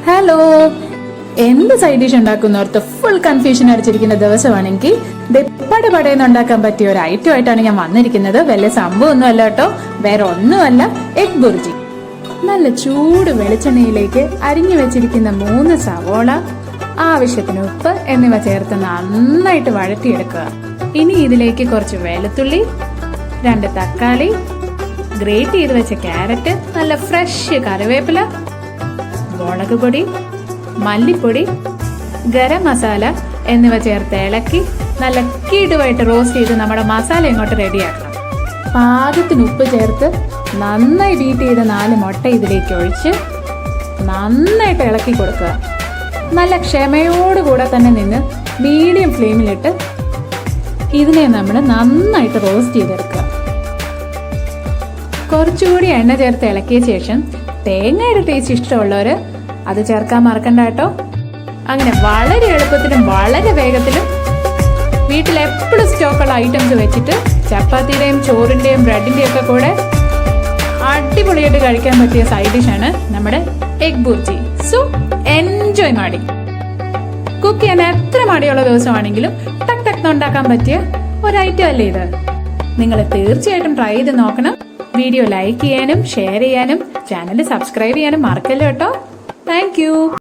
Hello, എന്ത് side dish ഉണ്ടാക്കുന്നവർക്ക് full confusion അടിച്ചിരിക്കുന്ന ദിവസമാണെങ്കിൽ പടപടയെന്ന് ഉണ്ടാക്കാൻ പറ്റിയ ഒരു ഐറ്റം ആയിട്ടാണ് ഞാൻ വന്നിരിക്കുന്നത്. വലിയ സംഭവം ഒന്നും അല്ല കേട്ടോ, വേറെ ഒന്നുമല്ല, എഗ് ബുർജി. നല്ല ചൂട് വെളിച്ചെണ്ണയിലേക്ക് അരിഞ്ഞു വെച്ചിരിക്കുന്ന 3 സവോള, ആവശ്യത്തിന് ഉപ്പ് എന്നിവ ചേർത്ത് നന്നായിട്ട് വഴറ്റിയെടുക്കുക. ഇനി ഇതിലേക്ക് കുറച്ച് വെളുത്തുള്ളി, 2 തക്കാളി, ഗ്രേറ്റ് ചെയ്ത് വെച്ച ക്യാരറ്റ്, നല്ല ഫ്രഷ് കറിവേപ്പില, മുളക് പൊടി, മല്ലിപ്പൊടി, ഗരം മസാല എന്നിവ ചേർത്ത് ഇളക്കി നല്ല കിടുവായിട്ട് റോസ്റ്റ് ചെയ്ത് നമ്മുടെ മസാല ഇങ്ങോട്ട് റെഡിയാക്കണം. പാകത്തിന് ഉപ്പ് ചേർത്ത് നന്നായി ബീറ്റ് ചെയ്ത 4 മുട്ട ഇതിലേക്ക് ഒഴിച്ച് നന്നായിട്ട് ഇളക്കി കൊടുക്കുക. നല്ല ക്ഷമയോടുകൂടെ തന്നെ നിന്ന് മീഡിയം ഫ്ലെയിമിലിട്ട് ഇതിനെ നമ്മൾ നന്നായിട്ട് റോസ്റ്റ് ചെയ്തെടുക്കുക. കുറച്ചുകൂടി എണ്ണ ചേർത്ത് ഇളക്കിയ ശേഷം തേങ്ങയുടെ ടേസ്റ്റ് ഇഷ്ടമുള്ളവർ അത് ചേർക്കാൻ മറക്കണ്ട കേട്ടോ. അങ്ങനെ വളരെ എളുപ്പത്തിലും വളരെ വേഗത്തിലും വീട്ടിൽ എപ്പോഴും സ്റ്റോക്കുള്ള ഐറ്റംസ് വെച്ചിട്ട് ചപ്പാത്തിയുടെയും ചോറിന്റെയും ബ്രെഡിന്റെയും ഒക്കെ കൂടെ അടിപൊളിയായിട്ട് കഴിക്കാൻ പറ്റിയ സൈഡ് ഡിഷാണ് നമ്മുടെ എഗ് ബുർജി. സോ എൻജോയ് മാടി. കുക്ക് ചെയ്യാൻ എത്ര മടിയുള്ള ദിവസമാണെങ്കിലും ടക്ക് ടക്ക് ഉണ്ടാക്കാൻ പറ്റിയ ഒരു ഐറ്റം അല്ലേ ഇത്. നിങ്ങൾ തീർച്ചയായിട്ടും ട്രൈ ചെയ്ത് നോക്കണം. വീഡിയോ ലൈക്ക് ചെയ്യാനും ഷെയർ ചെയ്യാനും ചാനൽ സബ്സ്ക്രൈബ് ചെയ്യാനും മറക്കല്ലോ കേട്ടോ. Thank you.